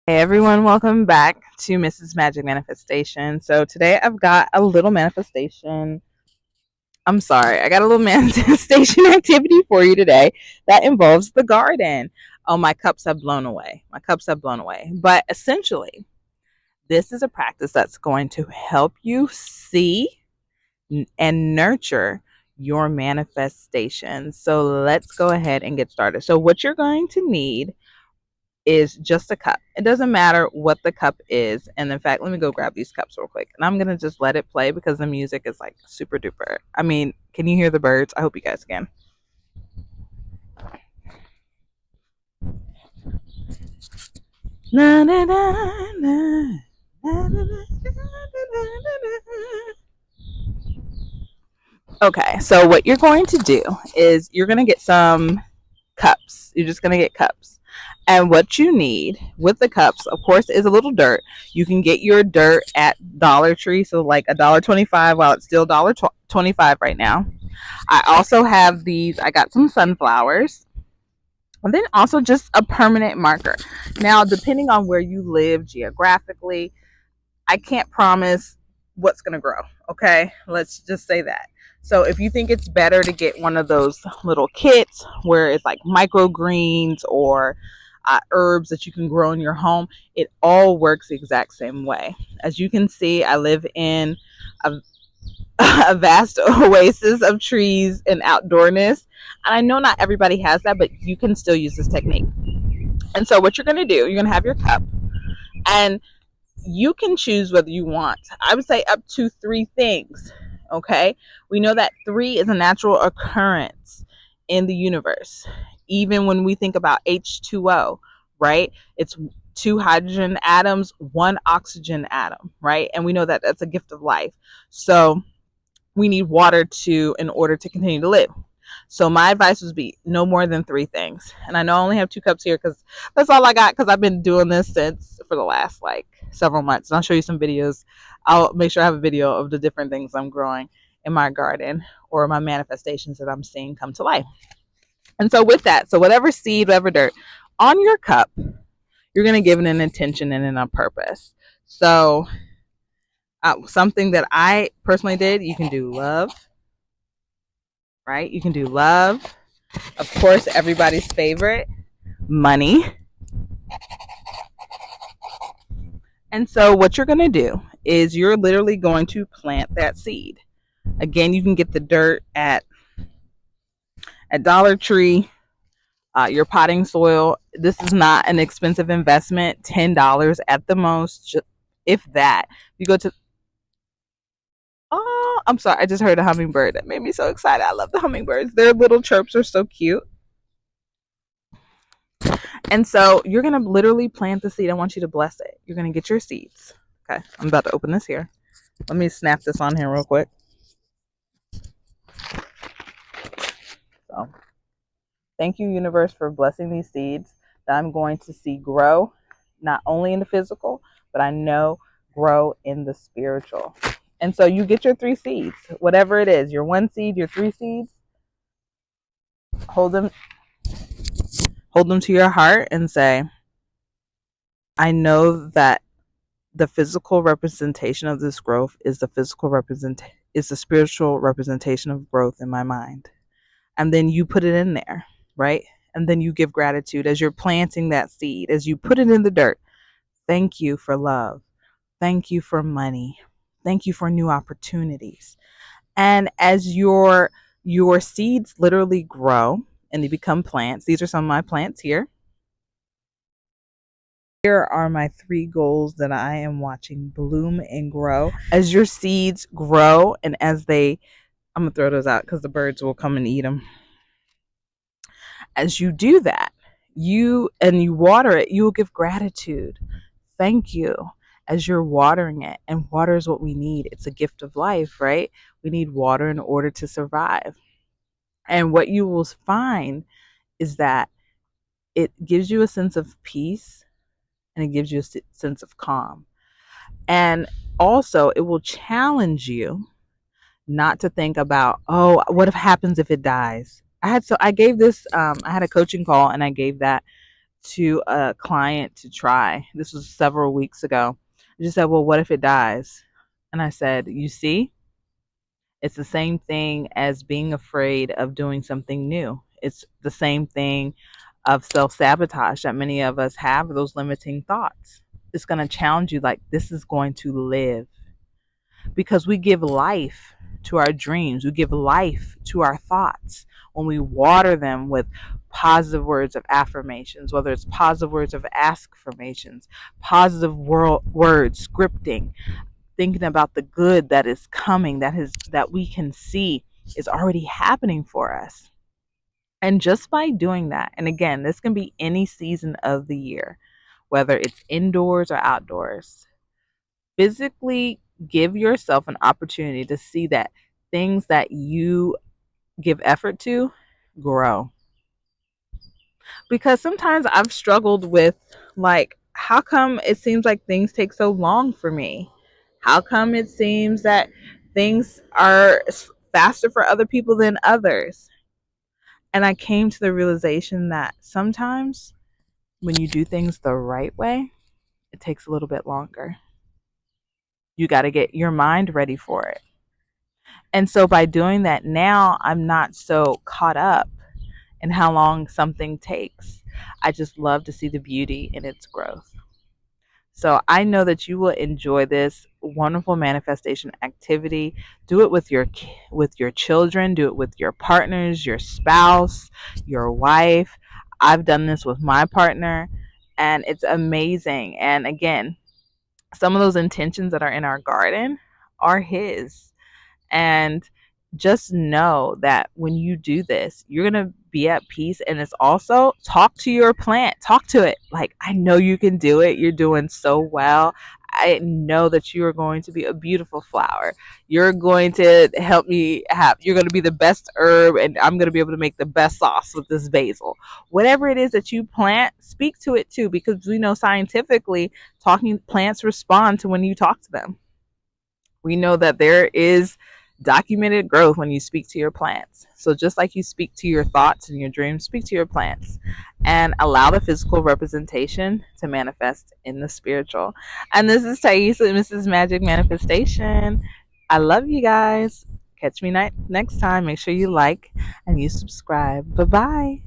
Hey everyone, welcome back to Mrs. Magic Manifestation. So today I've got a little manifestation. I'm sorry, I got a little manifestation activity for you today that involves the garden. Oh, my cups have blown away. My cups have blown away. But essentially, this is a practice that's going to help you see and nurture your manifestation. So let's go ahead and get started. So, what you're going to need is just a cup. It doesn't matter what the cup is. And in fact, let me go grab these cups real quick. And I'm going to just let it play because the music is like super duper. I mean, can you hear the birds? I hope you guys can. Na, na, na, na, na, na, Okay, so what you're going to do is you're going to get some cups. You're just going to get cups. And what you need with the cups, of course, is a little dirt. You can get your dirt at Dollar Tree, so like $1.25 while it's still $1.25 right now. I also have these. I got some sunflowers, and then also just a permanent marker. Now, depending on where you live geographically, I can't promise what's going to grow. Okay, let's just say that. So if you think it's better to get one of those little kits where it's like microgreens or herbs that you can grow in your home, it all works the exact same way. As you can see, I live in a, a vast oasis of trees and outdoorness. And I know not everybody has that, but you can still use this technique. And so what you're going to do, you're going to have your cup, and you can choose whether you want, I would say, up to three things. Okay, we know that three is a natural occurrence in the universe. Even when we think about H2O, right? It's two hydrogen atoms, one oxygen atom, right? And we know that that's a gift of life. So we need water to in order to continue to live. So my advice would be no more than three things. And I know I only have two cups here because that's all I got, because I've been doing this since for the last like several months. And I'll show you some videos. I'll make sure I have a video of the different things I'm growing in my garden or my manifestations that I'm seeing come to life. And so with that, so whatever seed, whatever dirt on your cup, you're going to give it an intention and a purpose. So something that I personally did, you can do love, right? You can do love. Of course, everybody's favorite, money. And so what you're going to do is you're literally going to plant that seed. Again, you can get the dirt at Dollar Tree. Your potting soil. This is not an expensive investment. $10 at the most, if that. You go to. Oh, I'm sorry. I just heard a hummingbird. That made me so excited. I love the hummingbirds. Their little chirps are so cute. And so you're going to literally plant the seed. I want you to bless it. You're going to get your seeds. Okay. I'm about to open this here. Let me snap this on here real quick. So thank you, universe, for blessing these seeds that I'm going to see grow, not only in the physical, but I know grow in the spiritual. And so you get your three seeds, whatever it is, your one seed, your three seeds, hold them to your heart and say, I know that the physical representation of this growth is the spiritual representation of growth in my mind. And then you put it in there, right? And then you give gratitude as you're planting that seed, as you put it in the dirt. Thank you for love. Thank you for money. Thank you for new opportunities. And as your seeds literally grow and they become plants, these are some of my plants here. Here are my three goals that I am watching bloom and grow. As your seeds grow and as they, I'm going to throw those out because the birds will come and eat them. As you do that, you water it, you will give gratitude. Thank you as you're watering it. And water is what we need. It's a gift of life, right? We need water in order to survive. And what you will find is that it gives you a sense of peace and it gives you a sense of calm. And also, it will challenge you not to think about, oh, what happens if it dies? I had a coaching call and I gave that to a client to try. This was several weeks ago. I just said, well, what if it dies? And I said, you see, it's the same thing as being afraid of doing something new. It's the same thing of self sabotage that many of us have, those limiting thoughts. It's going to challenge you like this is going to live because we give life to our dreams, we give life to our thoughts when we water them with positive words of affirmations, whether it's positive words of affirmations, positive words, scripting, thinking about the good that is coming, that we can see is already happening for us. And just by doing that, and again, this can be any season of the year, whether it's indoors or outdoors, physically give yourself an opportunity to see that things that you give effort to grow. Because sometimes I've struggled with, like, how come it seems like things take so long for me? How come it seems that things are faster for other people than others? And I came to the realization that sometimes when you do things the right way, it takes a little bit longer. You got to get your mind ready for it. And so by doing that now, I'm not so caught up in how long something takes. I just love to see the beauty in its growth. So I know that you will enjoy this wonderful manifestation activity. Do it with your children, do it with your partners, your spouse, your wife. I've done this with my partner and it's amazing. And again, some of those intentions that are in our garden are his. And just know that when you do this, you're going to be at peace. And it's also talk to your plant, talk to it. Like, I know you can do it. You're doing so well. I know that you are going to be a beautiful flower. You're going to help me you're going to be the best herb, and I'm going to be able to make the best sauce with this basil. Whatever it is that you plant, speak to it too, because we know scientifically talking plants respond to when you talk to them. We know that there is documented growth when you speak to your plants. So just like you speak to your thoughts and your dreams, speak to your plants and allow the physical representation to manifest in the spiritual. And this is Thaïs with Mrs. Magic Manifestation. I love you guys. Catch me next time. Make sure you like and you subscribe. Bye bye.